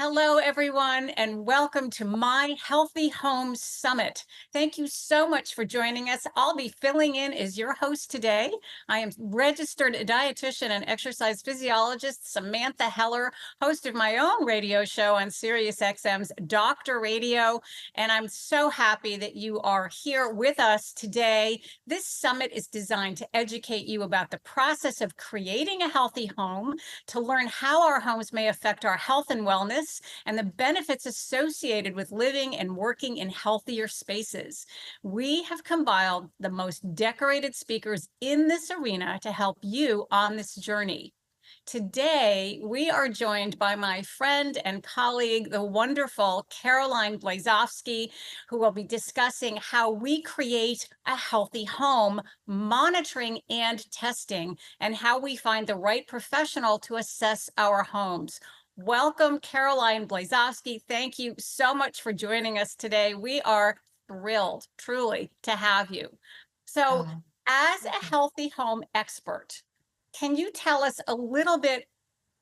Hello, everyone, and welcome to My Healthy Home Summit. Thank you so much for joining us. I'll be filling in as your host today. I am registered dietitian and exercise physiologist Samantha Heller, host of my own radio show on Sirius XM's Doctor Radio, and I'm so happy that you are here with us today. This summit is designed to educate you about the process of creating a healthy home, to learn how our homes may affect our health and wellness, and the benefits associated with living and working in healthier spaces. We have compiled the most decorated speakers in this arena to help you on this journey. Today, we are joined by my friend and colleague, the wonderful Caroline Blazovsky, who will be discussing how we create a healthy home, monitoring and testing, and how we find the right professional to assess our homes. Welcome, Caroline Blazovsky. Thank you so much for joining us today. We are thrilled, truly, to have you. So, as a healthy home expert, can you tell us a little bit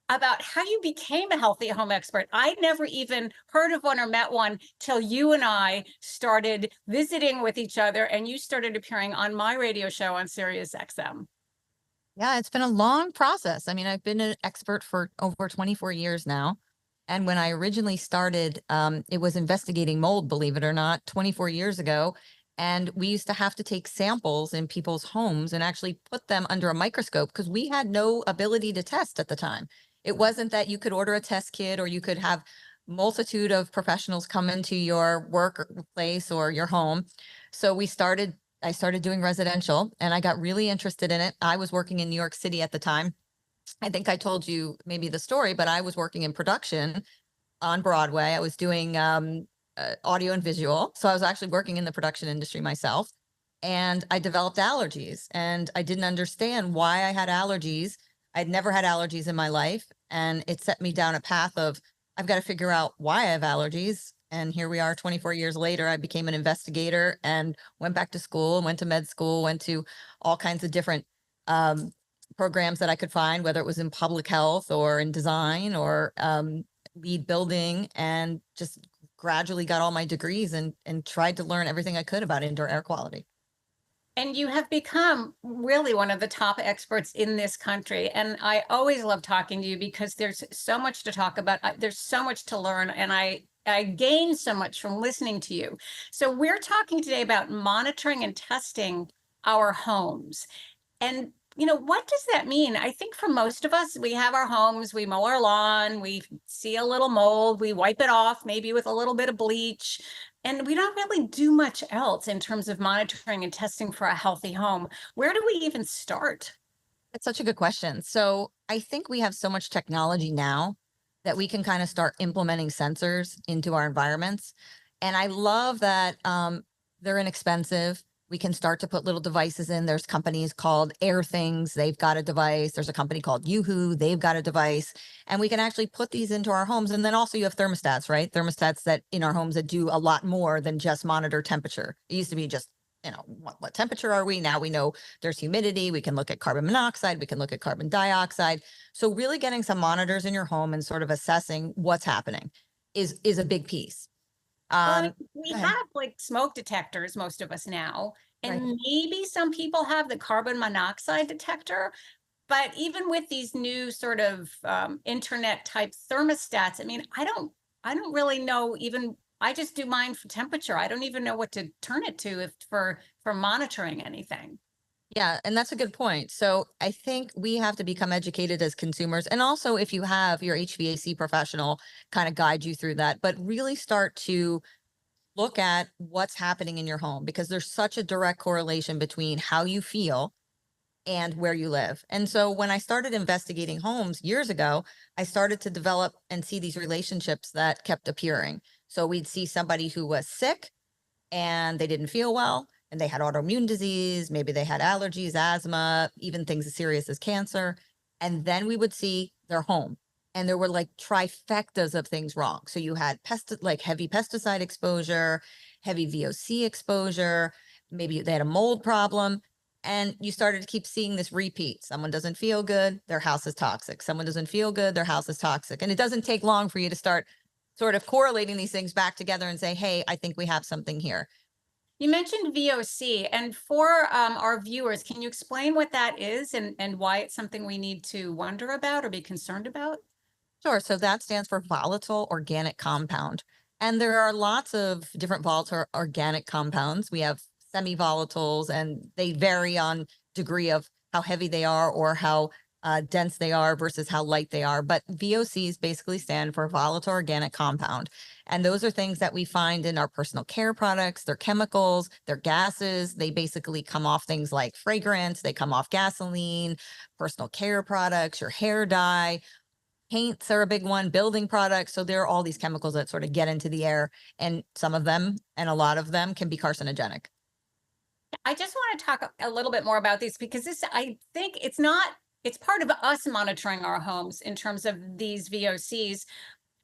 about how you became a healthy home expert? I'd never even heard of one or met one till you and I started visiting with each other and you started appearing on my radio show on Sirius XM. Yeah, it's been a long process. I mean, I've been an expert for over 24 years now. And when I originally started, it was investigating mold, believe it or not, 24 years ago. And we used to have to take samples in people's homes and actually put them under a microscope because we had no ability to test at the time. It wasn't that you could order a test kit or you could have multitude of professionals come into your workplace or your home. So I started doing residential and I got really interested in it. I was working in New York City at the time. I think I told you maybe the story, but I was working in production on Broadway. I was doing audio and visual. So I was actually working in the production industry myself. And I developed allergies and I didn't understand why I had allergies. I'd never had allergies in my life. And it set me down a path of, I've got to figure out why I have allergies. And here we are 24 years later. I became an investigator and went back to school and went to med school, went to all kinds of different programs that I could find, whether it was in public health or in design or lead building, and just gradually got all my degrees and tried to learn everything I could about indoor air quality. And you have become really one of the top experts in this country. And I always love talking to you because there's so much to talk about. There's so much to learn. And I gain so much from listening to you. So we're talking today about monitoring and testing our homes. And what does that mean? I think for most of us, we have our homes, we mow our lawn, we see a little mold, we wipe it off, maybe with a little bit of bleach, and we don't really do much else in terms of monitoring and testing for a healthy home. Where do we even start? That's such a good question. So I think we have so much technology now that we can kind of start implementing sensors into our environments. And I love that they're inexpensive. We can start to put little devices in. There's companies called Air Things. They've got a device. There's a company called YooHoo. They've got a device. And we can actually put these into our homes. And then also you have thermostats, right? Thermostats that in our homes that do a lot more than just monitor temperature. It used to be just, what temperature are we? Now we know there's humidity. We can look at carbon monoxide. We can look at carbon dioxide. So really getting some monitors in your home and sort of assessing what's happening is a big piece. Well, we have like smoke detectors, most of us now, and Right. maybe some people have the carbon monoxide detector. But even with these new sort of internet type thermostats, I mean, I don't really know even. I just do mine for temperature. I don't even know what to turn it to if for monitoring anything. Yeah, and that's a good point. So I think we have to become educated as consumers. And also, if you have your HVAC professional kind of guide you through that, but really start to look at what's happening in your home because there's such a direct correlation between how you feel and where you live. And so when I started investigating homes years ago, I started to develop and see these relationships that kept appearing. So we'd see somebody who was sick and they didn't feel well and they had autoimmune disease, maybe they had allergies, asthma, even things as serious as cancer. And then we would see their home. And there were like trifectas of things wrong. So you had like heavy pesticide exposure, heavy VOC exposure, maybe they had a mold problem. And you started to keep seeing this repeat. Someone doesn't feel good, their house is toxic. Someone doesn't feel good, their house is toxic. And it doesn't take long for you to start sort of correlating these things back together and say, hey, I think we have something here. You mentioned VOC, and for our viewers, can you explain what that is and why it's something we need to wonder about or be concerned about? Sure. So that stands for volatile organic compound. And there are lots of different volatile organic compounds. We have semi-volatiles, and they vary on degree of how heavy they are or how dense they are versus how light they are. But VOCs basically stand for volatile organic compound. And those are things that we find in our personal care products. They're chemicals, they're gases. They basically come off things like fragrance, they come off gasoline, personal care products, your hair dye. Paints are a big one, building products. So there are all these chemicals that sort of get into the air, and some of them and a lot of them can be carcinogenic. I just want to talk a little bit more about these because this, I think it's part of us monitoring our homes in terms of these VOCs.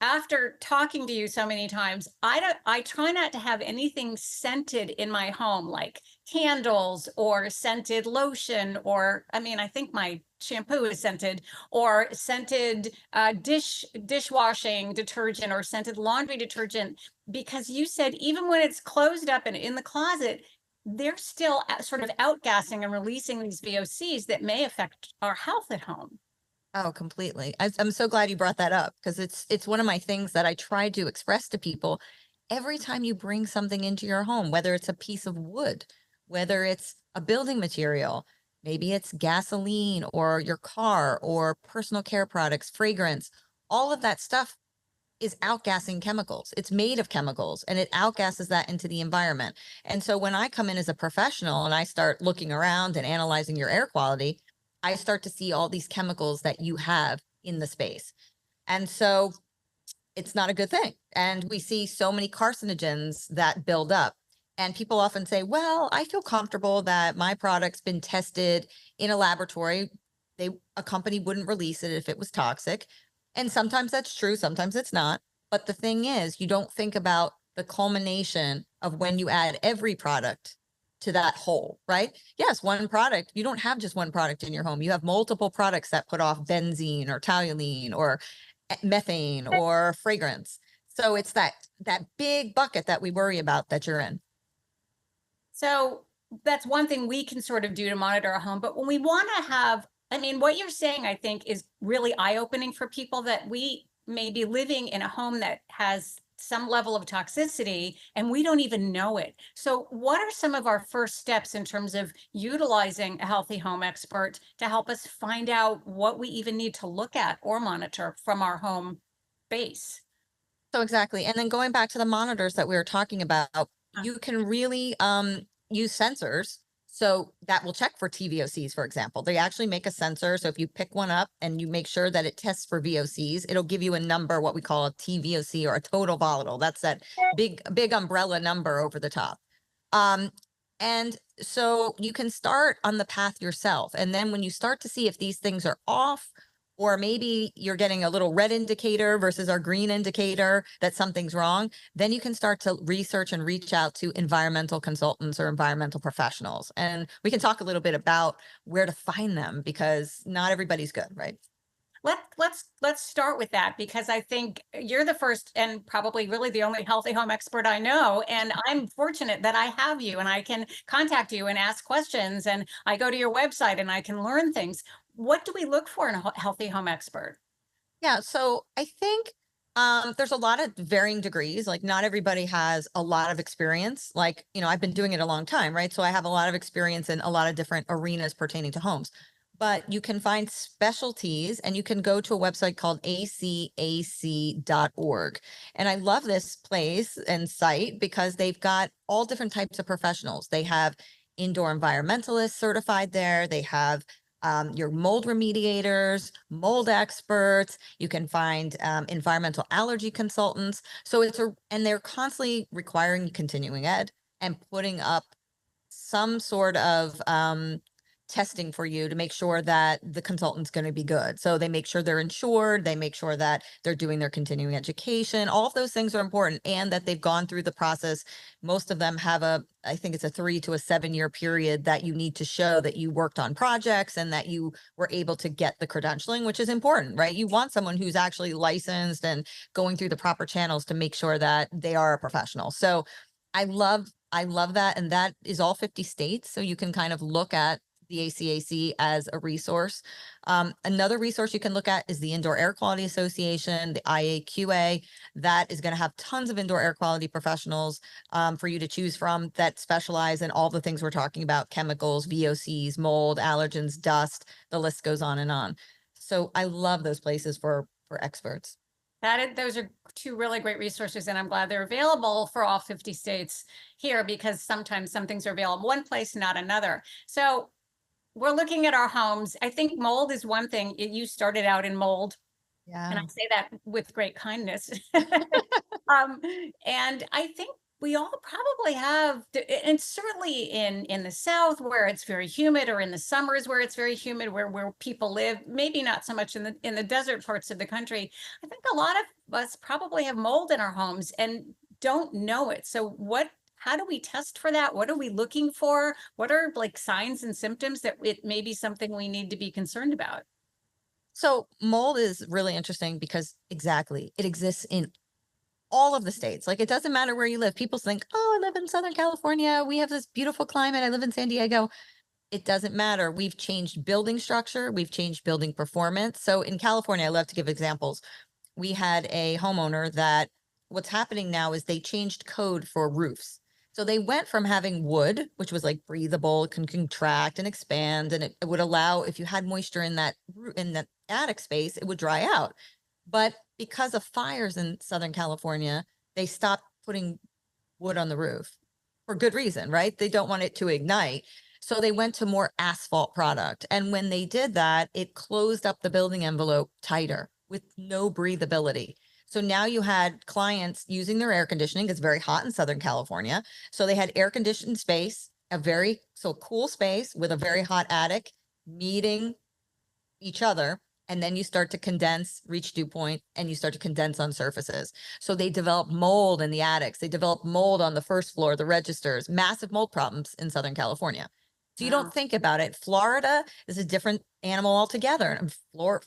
After talking to you so many times, I try not to have anything scented in my home, like candles or scented lotion, or I mean, I think my shampoo is scented, or scented dishwashing detergent or scented laundry detergent, because you said even when it's closed up and in the closet, they're still sort of outgassing and releasing these VOCs that may affect our health at home. Oh, completely. I'm so glad you brought that up, because it's one of my things that I try to express to people. Every time you bring something into your home, whether it's a piece of wood, whether it's a building material, maybe it's gasoline or your car or personal care products, fragrance, all of that stuff is outgassing chemicals. It's made of chemicals, and it outgasses that into the environment. And so when I come in as a professional and I start looking around and analyzing your air quality, I start to see all these chemicals that you have in the space. And so it's not a good thing. And we see so many carcinogens that build up. And people often say, well, I feel comfortable that my product's been tested in a laboratory. A company wouldn't release it if it was toxic. And sometimes that's true, sometimes it's not. But the thing is, you don't think about the culmination of when you add every product to that whole, right? Yes, one product, you don't have just one product in your home. You have multiple products that put off benzene or toluene or methane or fragrance. So it's that big bucket that we worry about that you're in. So that's one thing we can sort of do to monitor our home. But when we want to have, I mean, what you're saying, I think, is really eye-opening for people, that we may be living in a home that has some level of toxicity and we don't even know it. So what are some of our first steps in terms of utilizing a healthy home expert to help us find out what we even need to look at or monitor from our home base? So exactly. And then going back to the monitors that we were talking about, you can really use sensors. So that will check for TVOCs, for example. They actually make a sensor. So if you pick one up and you make sure that it tests for VOCs, it'll give you a number, what we call a TVOC, or a total volatile. That's that big umbrella number over the top. And so you can start on the path yourself. And then when you start to see if these things are off, or maybe you're getting a little red indicator versus our green indicator that something's wrong, then you can start to research and reach out to environmental consultants or environmental professionals. And we can talk a little bit about where to find them, because not everybody's good, right? Let's start with that, because I think you're the first and probably really the only healthy home expert I know. And I'm fortunate that I have you and I can contact you and ask questions, and I go to your website and I can learn things. What do we look for in a healthy home expert? Yeah, so I think there's a lot of varying degrees. Like, not everybody has a lot of experience. Like, I've been doing it a long time, right? So I have a lot of experience in a lot of different arenas pertaining to homes. But you can find specialties, and you can go to a website called acac.org. And I love this place and site because they've got all different types of professionals. They have indoor environmentalists certified there. They have your mold remediators, mold experts. You can find environmental allergy consultants. So and they're constantly requiring continuing ed and putting up some sort of testing for you to make sure that the consultant's going to be good. So they make sure they're insured, they make sure that they're doing their continuing education. All of those things are important, and that they've gone through the process. Most of them have I think it's a 3 to 7 year period that you need to show that you worked on projects and that you were able to get the credentialing, which is important, right? You want someone who's actually licensed and going through the proper channels to make sure that they are a professional. So I love that. And that is all 50 states. So you can kind of look at the ACAC as a resource. Another resource you can look at is the Indoor Air Quality Association, the IAQA. That is going to have tons of indoor air quality professionals for you to choose from that specialize in all the things we're talking about: chemicals, VOCs, mold, allergens, dust. The list goes on and on. So I love those places for experts. Those are two really great resources, and I'm glad they're available for all 50 states here, because sometimes some things are available one place, not another. So we're looking at our homes. I think mold is one thing. You started out in mold, and I Yeah. say that with great kindness. And I think we all probably have, and certainly in the South, where it's very humid, or in the summers where it's very humid, where people live, maybe not so much in the desert parts of the country. I think a lot of us probably have mold in our homes and don't know it. So how do we test for that? What are we looking for? What are like signs and symptoms that it may be something we need to be concerned about? So mold is really interesting because exactly it exists in all of the states. Like, it doesn't matter where you live. People think, oh, I live in Southern California. We have this beautiful climate. I live in San Diego. It doesn't matter. We've changed building structure. We've changed building performance. So in California, I love to give examples. We had a homeowner that what's happening now is they changed code for roofs. So they went from having wood, which was like breathable, it can contract and expand, and it would allow, if you had moisture in in that attic space, it would dry out. But because of fires in Southern California, they stopped putting wood on the roof for good reason, right? They don't want it to ignite. So they went to more asphalt product. And when they did that, it closed up the building envelope tighter with no breathability. So now you had clients using their air conditioning. It's very hot in Southern California. So they had air conditioned space, cool space with a very hot attic meeting each other, and then you start to condense, reach dew point, and you start to condense on surfaces. So they develop mold in the attics. They develop mold on the first floor, the registers, massive mold problems in Southern California. So you don't Wow. think about it. Florida is a different animal altogether. And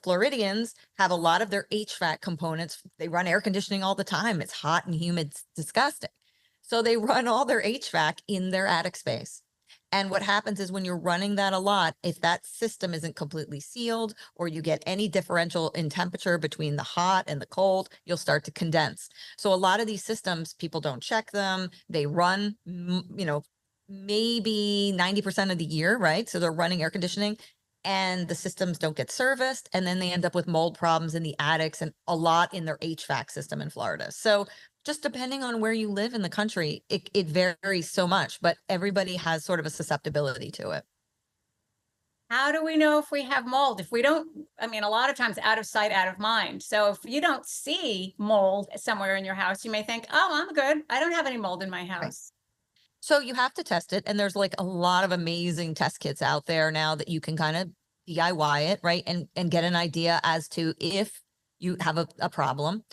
Floridians have a lot of their HVAC components. They run air conditioning all the time. It's hot and humid. It's disgusting. So they run all their HVAC in their attic space. And what happens is when you're running that a lot, if that system isn't completely sealed, or you get any differential in temperature between the hot and the cold, you'll start to condense. So a lot of these systems, people don't check them. They run, maybe 90% of the year, right? So they're running air conditioning and the systems don't get serviced. And then they end up with mold problems in the attics and a lot in their HVAC system in Florida. So just depending on where you live in the country, it varies so much, but everybody has sort of a susceptibility to it. How do we know if we have mold? If we don't, I mean, a lot of times out of sight, out of mind. So if you don't see mold somewhere in your house, you may think, oh, I'm good. I don't have any mold in my Right. house. So you have to test it. And there's like a lot of amazing test kits out there now that you can kind of DIY it, right? And get an idea as to if you have a problem.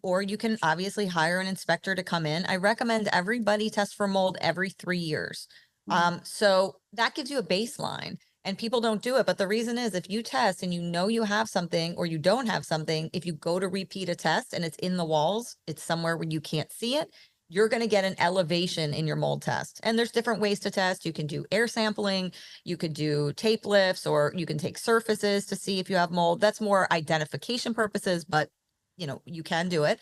Or you can obviously hire an inspector to come in. I recommend everybody test for mold every 3 years. Mhm. So that gives you a baseline, and people don't do it. But the reason is, if you test and you know you have something or you don't have something, if you go to repeat a test and it's in the walls, it's somewhere where you can't see it, you're going to get an elevation in your mold test. And there's different ways to test. You can do air sampling, you could do tape lifts, or you can take surfaces to see if you have mold. That's more identification purposes, but you can do it.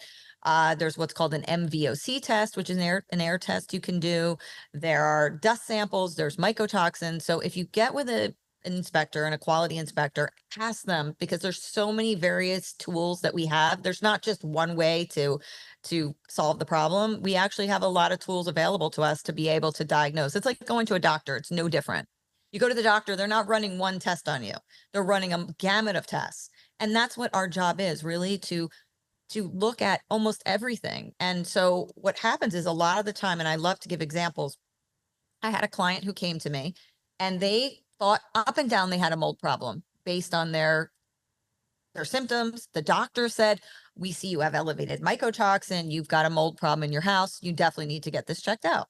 There's what's called an MVOC test, which is an air test you can do. There are dust samples, there's mycotoxins. So if you get with an inspector and a quality inspector, ask them, because there's so many various tools that we have. There's not just one way to solve the problem. We actually have a lot of tools available to us to be able to diagnose. It's like going to a doctor. It's no different. You go to the doctor, they're not running one test on you. They're running a gamut of tests. And that's what our job is, really, to look at almost everything. And so what happens is, a lot of the time, and I love to give examples, I had a client who came to me and they thought up and down they had a mold problem based on their symptoms. The doctor said, we see you have elevated mycotoxin. You've got a mold problem in your house. You definitely need to get this checked out.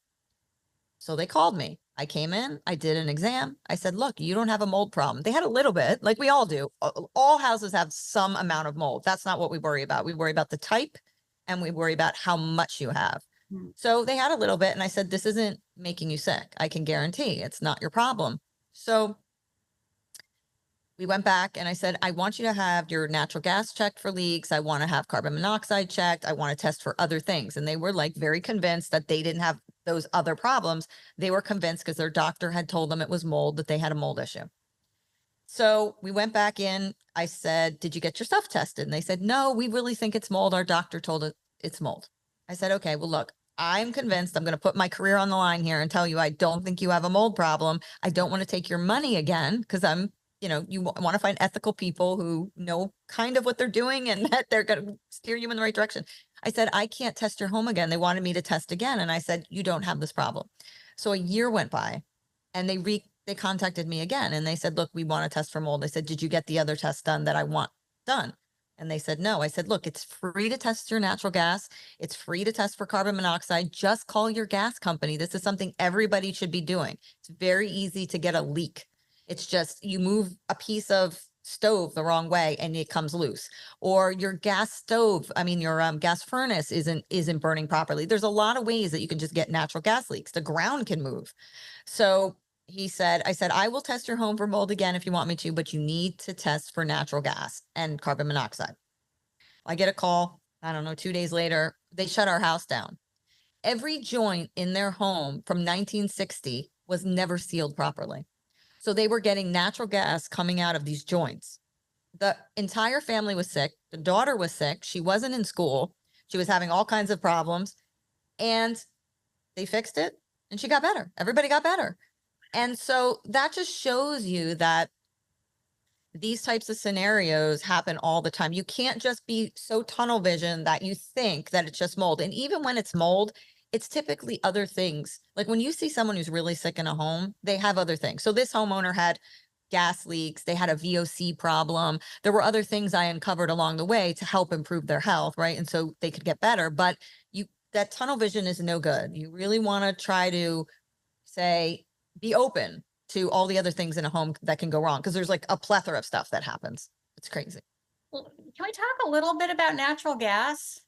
So they called me. I came in, I did an exam. I said, look, you don't have a mold problem. They had a little bit, like we all do. All houses have some amount of mold. That's not what we worry about. We worry about the type and we worry about how much you have. So they had a little bit. And I said, this isn't making you sick. I can guarantee it's not your problem. So we went back and I said, I want you to have your natural gas checked for leaks. I want to have carbon monoxide checked. I want to test for other things. And they were like very convinced that they didn't have those other problems. They were convinced because their doctor had told them it was mold, that they had a mold issue. So we went back in. I said, did you get your stuff tested? And they said, no, we really think it's mold. Our doctor told us it's mold. I said, okay, well, look, I'm convinced. I'm going to put my career on the line here and tell you I don't think you have a mold problem. I don't want to take your money again because you want to find ethical people who know kind of what they're doing and that they're going to steer you in the right direction. I said, I can't test your home again. They wanted me to test again. And I said, you don't have this problem. So a year went by and they contacted me again and they said, look, we want to test for mold. I said, did you get the other test done that I want done? And they said, no. I said, look, it's free to test your natural gas. It's free to test for carbon monoxide. Just call your gas company. This is something everybody should be doing. It's very easy to get a leak. It's just you move a piece of stove the wrong way and it comes loose, or your gas stove, your gas furnace isn't burning properly. There's a lot of ways that you can just get natural gas leaks. The ground can move. So I said, I will test your home for mold again if you want me to, but you need to test for natural gas and carbon monoxide. I get a call, I don't know, 2 days later, they shut our house down. Every joint in their home from 1960 was never sealed properly. So they were getting natural gas coming out of these joints. The entire family was sick. The daughter was sick. She wasn't in school. She was having all kinds of problems. And they fixed it and she got better. Everybody got better. And so that just shows you that these types of scenarios happen all the time. You can't just be so tunnel vision that you think that it's just mold. And even when it's mold, it's typically other things. Like when you see someone who's really sick in a home, they have other things. So this homeowner had gas leaks. They had a VOC problem. There were other things I uncovered along the way to help improve their health, right? And so they could get better. But that tunnel vision is no good. You really want to try to be open to all the other things in a home that can go wrong, because there's like a plethora of stuff that happens. It's crazy. Well, can we talk a little bit about natural gas?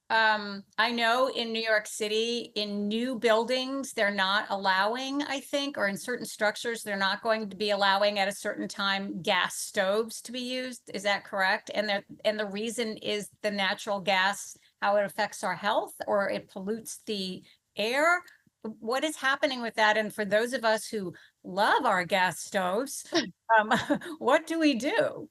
I know in New York City, in new buildings, they're not allowing, I think, or in certain structures, they're not going to be allowing at a certain time gas stoves to be used. Is that correct? And the reason is the natural gas, how it affects our health, or it pollutes the air. What is happening with that? And for those of us who love our gas stoves, what do we do?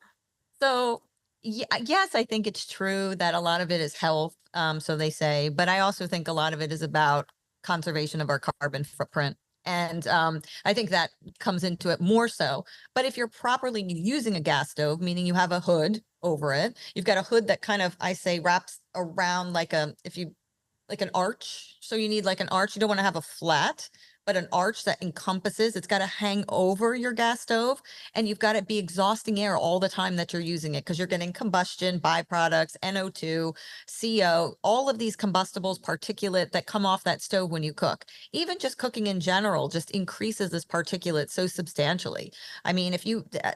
So yes, I think it's true that a lot of it is health, so they say, but I also think a lot of it is about conservation of our carbon footprint. And I think that comes into it more so. But if you're properly using a gas stove, meaning you have a hood over it, you've got a hood that kind of, I say, wraps around like an arch. So you need like an arch. You don't want to have a flat, but an arch that encompasses, it's got to hang over your gas stove, and you've got to be exhausting air all the time that you're using it, because you're getting combustion, byproducts, NO2, CO, all of these combustibles, particulate that come off that stove when you cook. Even just cooking in general just increases this particulate so substantially. I mean,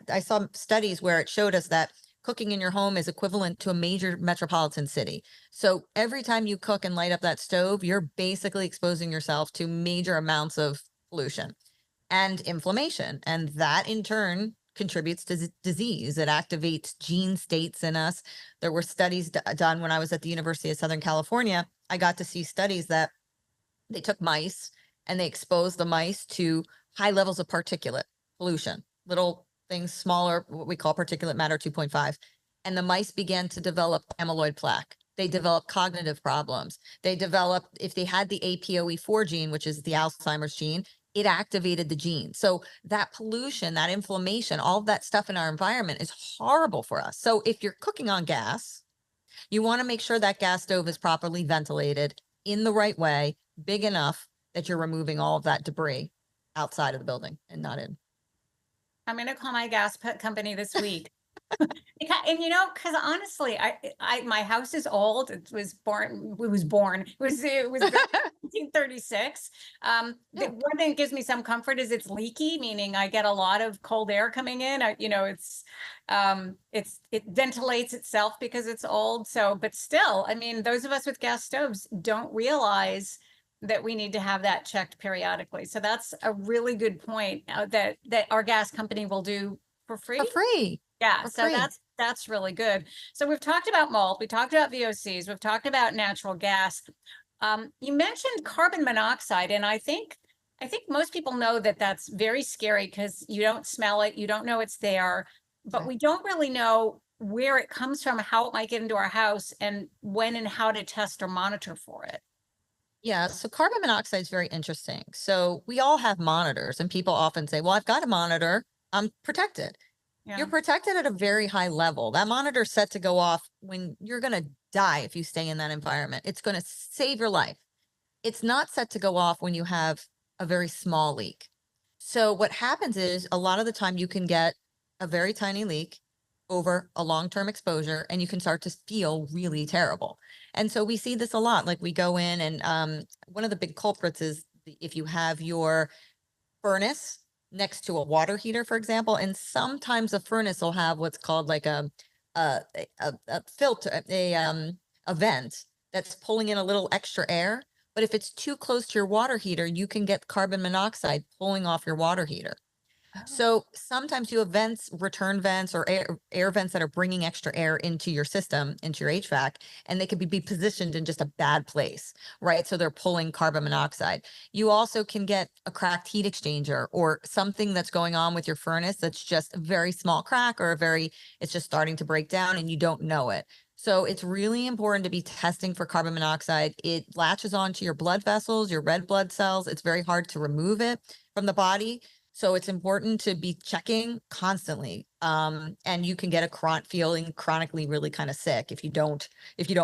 I saw studies where it showed us that cooking in your home is equivalent to a major metropolitan city. So every time you cook and light up that stove, you're basically exposing yourself to major amounts of pollution and inflammation. And that in turn contributes to disease. It activates gene states in us. There were studies done when I was at the University of Southern California. I got to see studies that they took mice and they exposed the mice to high levels of particulate pollution, little things smaller, what we call particulate matter 2.5. And the mice began to develop amyloid plaque. They developed cognitive problems. They developed, if they had the APOE4 gene, which is the Alzheimer's gene, it activated the gene. So that pollution, that inflammation, all of that stuff in our environment is horrible for us. So if you're cooking on gas, you want to make sure that gas stove is properly ventilated in the right way, big enough that you're removing all of that debris outside of the building and not in. I'm gonna call my gas company this week. And because honestly, my house is old. It was built in 1936. The Yeah. one thing that gives me some comfort is it's leaky, meaning I get a lot of cold air coming in. It ventilates itself because it's old. So, but still, I mean, those of us with gas stoves don't realize that we need to have that checked periodically. So that's a really good point, that our gas company will do for For free. free. Yeah, For so free. that's really good. So we've talked about mold, we talked about VOCs, we've talked about natural gas. You mentioned carbon monoxide, and I think most people know that that's very scary because you don't smell it, you don't know it's there, but Right. we don't really know where it comes from, how it might get into our house, and when and how to test or monitor for it. Yeah, so carbon monoxide is very interesting. So we all have monitors, and people often say, "Well, I've got a monitor, I'm protected." You're Yeah. protected at a very high level. That monitor's set to go off when you're going to die if you stay in that environment. It's going to save your life. It's not set to go off when you have a very small leak. So what happens is a lot of the time you can get a very tiny leak over a long-term exposure and you can start to feel really terrible. And so we see this a lot. Like we go in and one of the big culprits is if you have your furnace next to a water heater, for example, and sometimes a furnace will have what's called like a filter, a vent that's pulling in a little extra air. But if it's too close to your water heater, you can get carbon monoxide pulling off your water heater. Oh. So sometimes you have vents, return vents, or air vents that are bringing extra air into your system, into your HVAC, and they could be positioned in just a bad place, right? So they're pulling carbon monoxide. You also can get a cracked heat exchanger or something that's going on with your furnace that's just a very small crack or it's just starting to break down and you don't know it. So it's really important to be testing for carbon monoxide. It latches onto your blood vessels, your red blood cells. It's very hard to remove it from the body. So it's important to be checking constantly. And you can get feeling chronically really kind of sick if you don't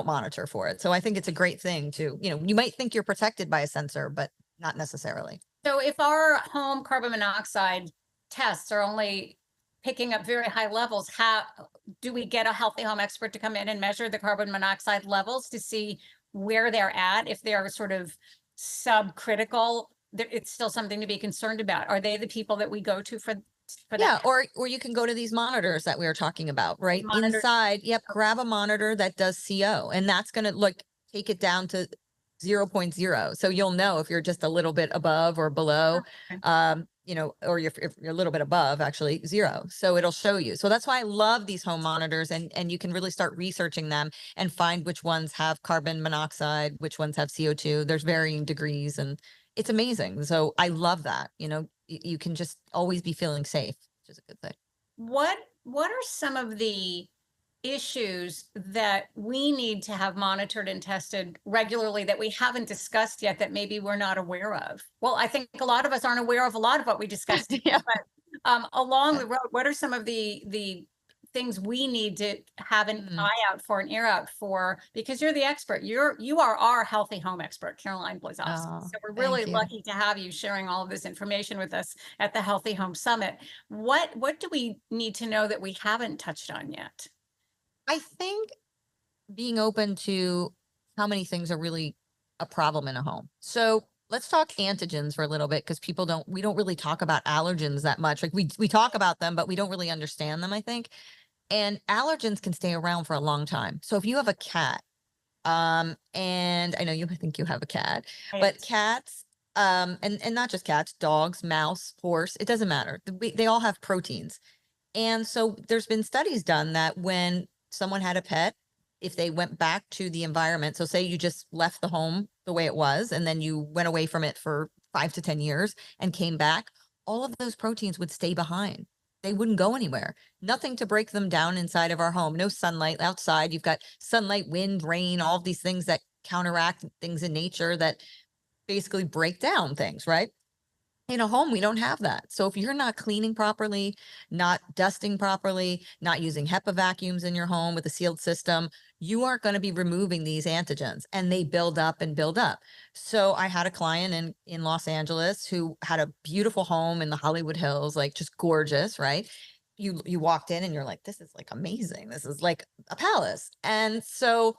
monitor for it. So I think it's a great thing to, you might think you're protected by a sensor, but not necessarily. So if our home carbon monoxide tests are only picking up very high levels, how do we get a healthy home expert to come in and measure the carbon monoxide levels to see where they're at? If they're sort of subcritical, it's still something to be concerned about. Are they the people that we go to for Yeah, that or you can go to these monitors that we were talking about, right? monitor? Inside, yep, grab a monitor that does CO, and that's going to take it down to zero point 0. So you'll know if you're just a little bit above or below, Okay. or if you're a little bit above, actually 0. So it'll show you. So that's why I love these home monitors, and you can really start researching them and find which ones have carbon monoxide, which ones have CO2. There's varying degrees, and it's amazing. So I love that. You can just always be feeling safe, which is a good thing. What are some of the issues that we need to have monitored and tested regularly that we haven't discussed yet that maybe we're not aware of? Well, I think a lot of us aren't aware of a lot of what we discussed, Yeah. but along the road, what are some of the things we need to have an Mm. eye out for, an ear out for? Because you're the expert. You are our healthy home expert, Caroline Blazovsky. Oh, So we're really thank you. lucky to have you sharing all of this information with us at the Healthy Home Summit. What do we need to know that we haven't touched on yet? I think being open to how many things are really a problem in a home. So let's talk antigens for a little bit because we don't really talk about allergens that much. Like we talk about them, but we don't really understand them, I think. And allergens can stay around for a long time. So if you have a cat, and I know I think you have a cat, but cats, and not just cats, dogs, mouse, horse, it doesn't matter. They all have proteins. And so there's been studies done that when someone had a pet, if they went back to the environment, so say you just left the home the way it was, and then you went away from it for 5 to 10 years and came back, all of those proteins would stay behind. They wouldn't go anywhere. Nothing to break them down inside of our home. No sunlight outside. You've of sunlight, wind, rain, all of these things that counteract things in nature that basically break down things, right? In a home, we don't have that. So if you're not cleaning properly, not dusting properly, not using HEPA vacuums in your home with a sealed system, you aren't going to be removing these antigens and they build up and build up. So I had a client in Los Angeles who had a beautiful home in the Hollywood Hills, like just gorgeous, right? You walked in and you're like, this is like amazing. This is like a palace. And so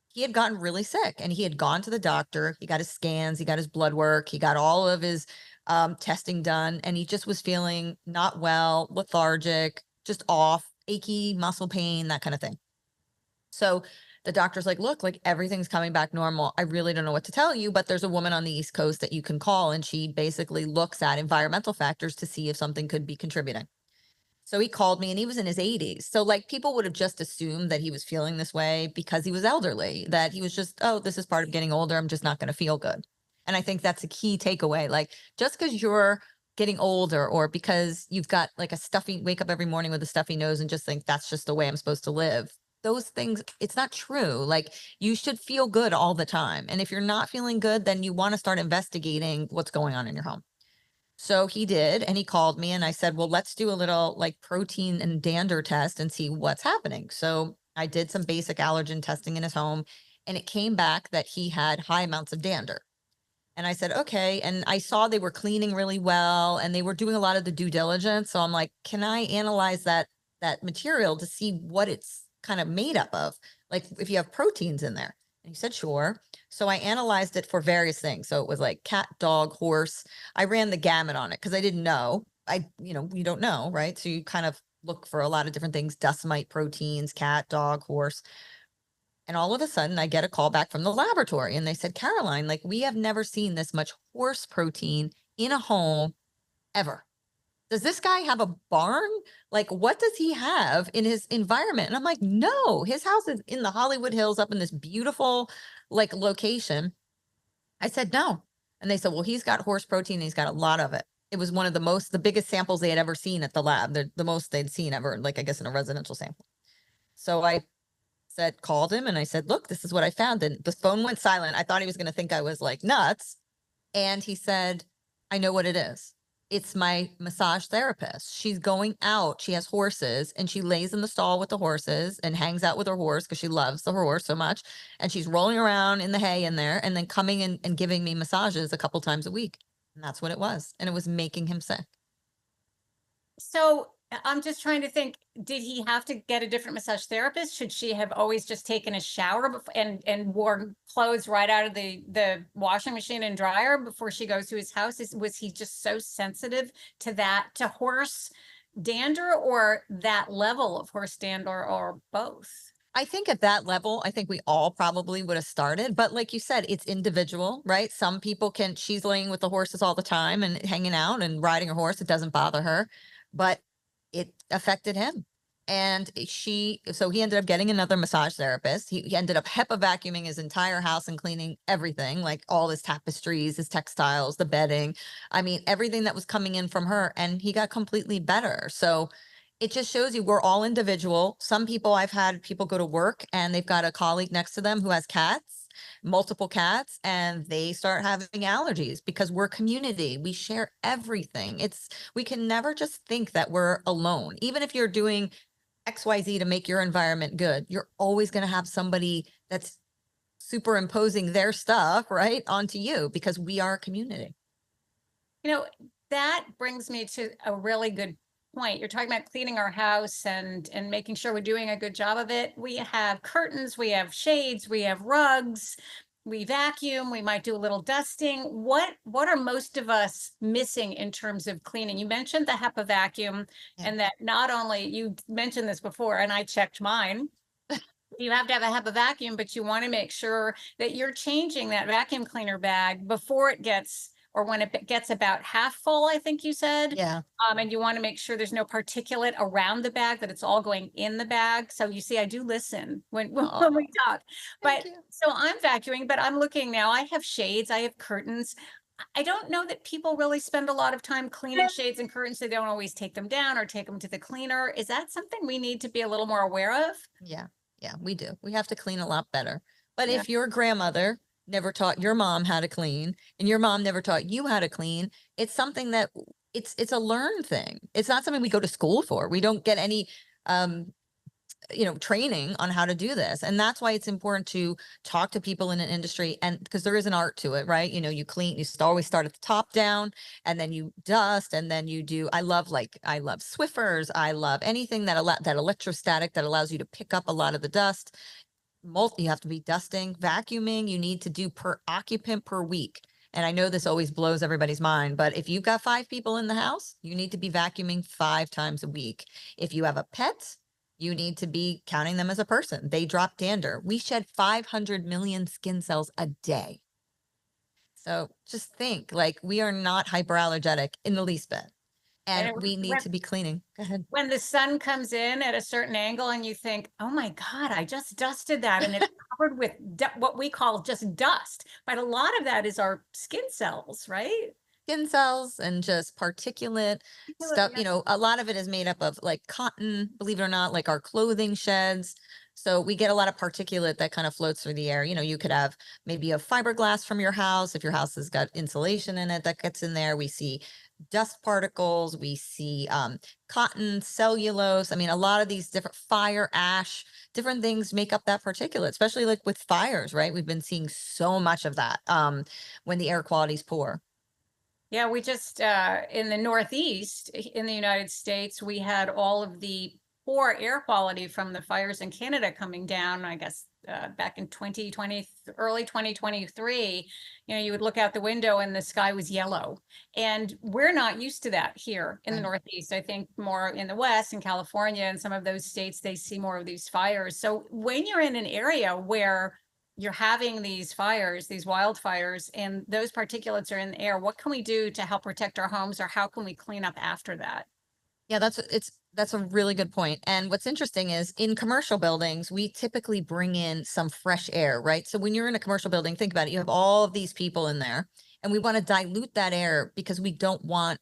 he had gotten really sick and he had gone to the doctor. He got his scans, he got his blood work, he got all of his testing done, and he just was feeling not well, lethargic, just off, achy muscle pain, that kind of thing. So the doctor's like, look, like everything's coming back normal. I really don't know what to tell you, but there's a woman on the East Coast that you can call, and she basically looks at environmental factors to see if something could be contributing. So he called me and he was in his 80s. So like people would have just assumed that he was feeling this way because he was elderly, that he was just, oh, this is part of getting older. I'm just not going to feel good. And I think that's a key takeaway. Like just because you're getting older or because you've got like a stuffy, wake up every morning with a stuffy nose and just think that's just the way I'm supposed to live. Those things, it's not true. Like you should feel good all the time. And if you're not feeling good, then you want to start investigating what's going on in your home. So he did, and he called me and I said, well, let's do a little like protein and dander test and see what's happening. So I did some basic allergen testing in his home and it came back that he had high amounts of dander. And I said, okay. And I saw they were cleaning really well and they were doing a lot of the due diligence. So I'm like, can I analyze that material to see what it's kind of made up of? Like if you have proteins in there. And he said, sure. So I analyzed it for various things. So it was like cat, dog, horse. I ran the gamut on it because I didn't know. You don't know, right? So you kind of look for a lot of different things, dust mite proteins, cat, dog, horse. And all of a sudden, I get a call back from the laboratory and they said, Caroline, like we have never seen this much horse protein in a home ever. Does this guy have a barn? Like, what does he have in his environment? And I'm like, no, his house is in the Hollywood Hills up in this beautiful, like, location. I said, no. And they said, well, he's got horse protein and he's got a lot of it. It was one of the biggest samples they had ever seen at the lab. The most they'd seen ever, like, I guess, in a residential sample. So I called him and I said, look, this is what I found. And the phone went silent. I thought he was going to think I was like nuts. And he said, I know what it is. It's my massage therapist. She's going out. She has horses and she lays in the stall with the horses and hangs out with her horse because she loves the horse so much. And she's rolling around in the hay in there and then coming in and giving me massages a couple times a week. And that's what it was. And it was making him sick. So I'm just trying to think, did he have to get a different massage therapist? Should she have always just taken a shower and wore clothes right out of the washing machine and dryer before she goes to his house? Was he just so sensitive to that, to horse dander, or that level of horse dander, or both? I think at that level, I think we all probably would have started. But like you said, it's individual, right? Some people she's laying with the horses all the time and hanging out and riding her horse. It doesn't bother her. But it affected him. And so he ended up getting another massage therapist. He ended up HEPA vacuuming his entire house and cleaning everything, like all his tapestries, his textiles, the bedding. I mean, everything that was coming in from her. And he got completely better. So it just shows you we're all individual. Some people, I've had people go to work and they've got a colleague next to them who has cats, multiple cats, and they start having allergies because we're community. We share everything. We can never just think that we're alone. Even if you're doing XYZ to make your environment good, you're always going to have somebody that's superimposing their stuff right onto you because we are a community. That brings me to a really good point. You're talking about cleaning our house and making sure we're doing a good job of it. We have curtains, we have shades, we have rugs, we vacuum, we might do a little dusting. What are most of us missing in terms of cleaning? You mentioned the HEPA vacuum, and that not only, you mentioned this before, and I checked mine. You have to have a HEPA vacuum, but you want to make sure that you're changing that vacuum cleaner bag before it gets, or when it gets about half full, I think you said. Yeah. And you want to make sure there's no particulate around the bag, that it's all going in the bag. So you see, I do listen when we talk. But so I'm vacuuming, but I'm looking now. I have shades, I have curtains. I don't know that people really spend a lot of time cleaning shades and curtains. They don't always take them down or take them to the cleaner. Is that something we need to be a little more aware of? Yeah. Yeah, we do. We have to clean a lot better. But if your grandmother never taught your mom how to clean, and your mom never taught you how to clean. It's something that it's a learned thing. It's not something we go to school for. We don't get any um training on how to do this. And that's why it's important to talk to people in an industry, and because there is an art to it, right? You clean, always start at the top down, and then you dust, and then you do, I love Swiffers. I love anything that electrostatic that allows you to pick up a lot of the dust. You have to be dusting, vacuuming, you need to do per occupant per week. And I know this always blows everybody's mind, but if you've got 5 people in the house, you need to be vacuuming 5 times a week. If you have a pet, you need to be counting them as a person. They drop dander. We shed 500 million skin cells a day. So just think, like, we are not hyperallergenic in the least bit, And and we need to be cleaning. Go ahead. when the sun comes in at a certain angle and you think, oh my God, I just dusted that and it's covered with what we call just dust. But a lot of that is our skin cells, right? Skin cells and just particulate stuff. Yeah. A lot of it is made up of like cotton, believe it or not, like our clothing sheds. So we get a lot of particulate that kind of floats through the air. You could have maybe a fiberglass from your house. If your house has got insulation in it, that gets in there. We see dust particles. We see cotton, cellulose. I mean, a lot of these different fire, ash, different things make up that particulate, especially like with fires, right? We've been seeing so much of that when the air quality is poor. Yeah, we just in the Northeast in the United States, we had all of the poor air quality from the fires in Canada coming down, I guess, back in 2020, early 2023. You would look out the window and the sky was yellow. And we're not used to that here in the Right. Northeast. I think more in the West, in California and some of those states, they see more of these fires. So when you're in an area where you're having these fires, these wildfires, and those particulates are in the air, what can we do to help protect our homes, or how can we clean up after that? Yeah, that's a really good point. And what's interesting is in commercial buildings, we typically bring in some fresh air, right? So when you're in a commercial building, think about it, you have all of these people in there, and we want to dilute that air because we don't want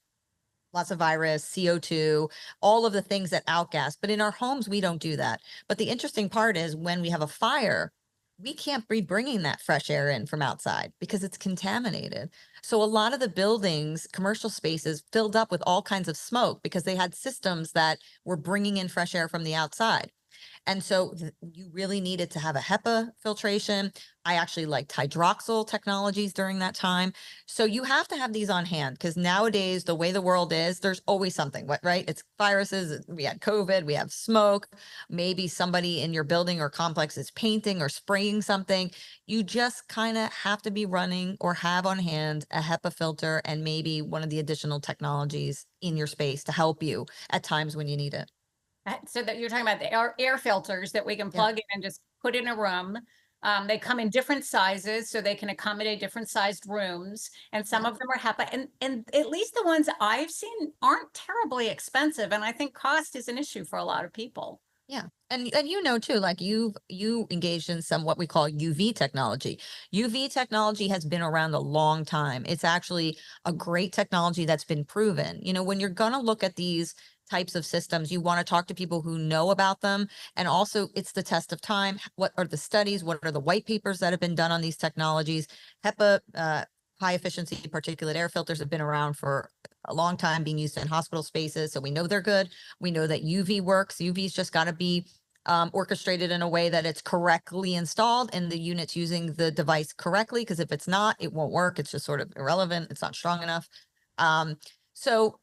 lots of virus, CO2, all of the things that outgas. But in our homes, we don't do that. But the interesting part is when we have a fire, we can't be bringing that fresh air in from outside because it's contaminated. So a lot of the buildings, commercial spaces, filled up with all kinds of smoke because they had systems that were bringing in fresh air from the outside. And so you really needed to have a HEPA filtration. I actually liked hydroxyl technologies during that time. So you have to have these on hand because nowadays, the way the world is, there's always something, right? It's viruses. We had COVID, we have smoke. Maybe somebody in your building or complex is painting or spraying something. You just kind of have to be running or have on hand a HEPA filter and maybe one of the additional technologies in your space to help you at times when you need it. So that you're talking about the air filters that we can Yeah. plug in and just put in a room. They come in different sizes, so they can accommodate different sized rooms. And some Yeah. of them are HEPA, and at least the ones I've seen aren't terribly expensive. And I think cost is an issue for a lot of people. Yeah. And too, like you engaged in some what we call UV technology. UV technology has been around a long time. It's actually a great technology that's been proven. When you're gonna look at these types of systems, you want to talk to people who know about them. And also it's the test of time. What are the studies? What are the white papers that have been done on these technologies? HEPA, high efficiency particulate air filters have been around for a long time being used in hospital spaces. So we know they're good. We know that UV works. UV's just got to be orchestrated in a way that it's correctly installed and the unit's using the device correctly. Because if it's not, it won't work. It's just sort of irrelevant. It's not strong enough. Um, so,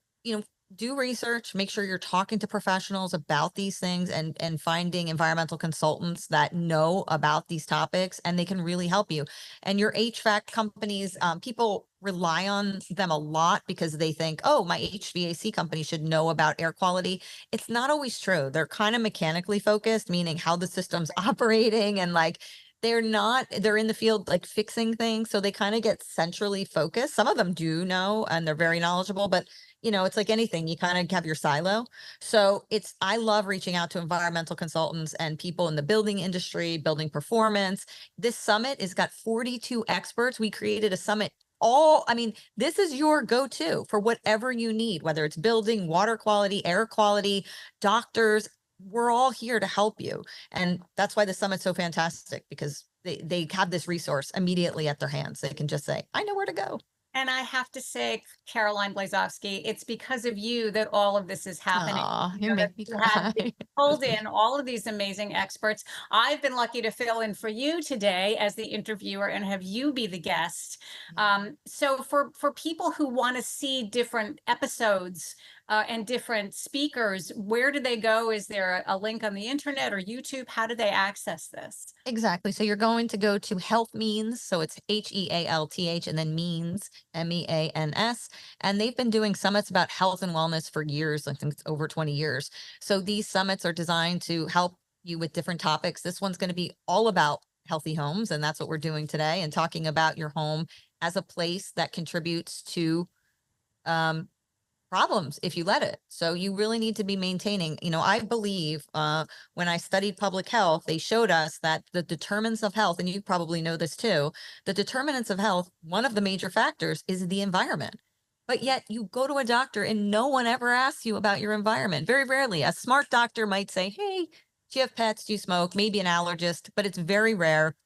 do research, make sure you're talking to professionals about these things and finding environmental consultants that know about these topics and they can really help you. And your HVAC companies, people rely on them a lot because they think, oh, my HVAC company should know about air quality. It's not always true. They're kind of mechanically focused, meaning how the system's operating and like they're in the field like fixing things. So they kind of get centrally focused. Some of them do know and they're very knowledgeable, but it's like anything, you kind of have your silo. So I love reaching out to environmental consultants and people in the building industry, building performance. This summit has got 42 experts. We created a summit. I mean, this is your go-to for whatever you need, whether it's building, water quality, air quality, doctors. We're all here to help you. And that's why the summit's so fantastic because they have this resource immediately at their hands. They can just say, I know where to go. And I have to say, Caroline Blazovsky, it's because of you that all of this is happening. Aw, You you know, that make me you have cry. pulled in all of these amazing experts. I've been lucky to fill in for you today as the interviewer and have you be the guest. So for people who want to see different episodes and different speakers, where do they go? Is there a link on the internet or YouTube? How do they access this? Exactly. So you're going to go to Health Means. So it's HEALTH and then Means, MEANS. And they've been doing summits about health and wellness for years. I think it's over 20 years. So these summits are designed to help you with different topics. This one's going to be all about healthy homes. And that's what we're doing today, and talking about your home as a place that contributes to um, problems if you let it. So you really need to be maintaining, I believe when I studied public health, they showed us that the determinants of health, and you probably know this too, the determinants of health, one of the major factors is the environment. But yet you go to a doctor and no one ever asks you about your environment. Very rarely. A smart doctor might say, hey, do you have pets? Do you smoke? Maybe an allergist, but it's very rare.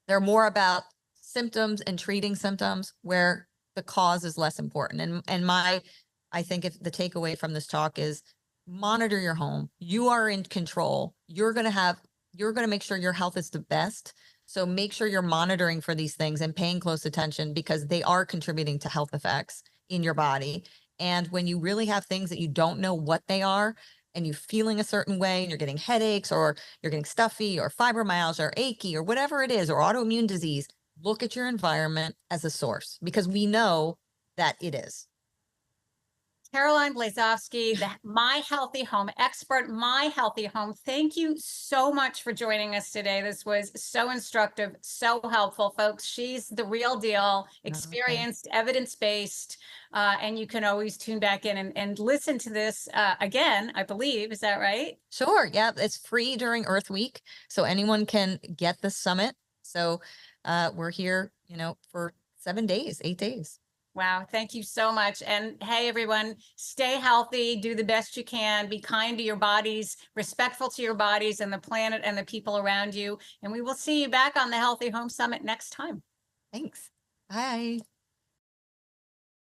They're more about symptoms and treating symptoms, where the cause is less important. I think if the takeaway from this talk is monitor your home. You are in control. You're going to make sure your health is the best. So make sure you're monitoring for these things and paying close attention, because they are contributing to health effects in your body. And when you really have things that you don't know what they are, and you're feeling a certain way, and you're getting headaches, or you're getting stuffy, or fibromyalgia, or achy, or whatever it is, or autoimmune disease, look at your environment as a source, because we know that it is. Caroline Blazovsky, the My Healthy Home expert, My Healthy Home. Thank you so much for joining us today. This was so instructive, so helpful, folks. She's the real deal, experienced, evidence-based, and you can always tune back in and listen to this again, I believe. Is that right? Sure. Yeah. It's free during Earth Week, so anyone can get the summit. So we're here, for 7 days, 8 days. Wow. Thank you so much. And hey, everyone, stay healthy, do the best you can, be kind to your bodies, respectful to your bodies and the planet and the people around you. And we will see you back on the Healthy Home Summit next time. Thanks. Bye.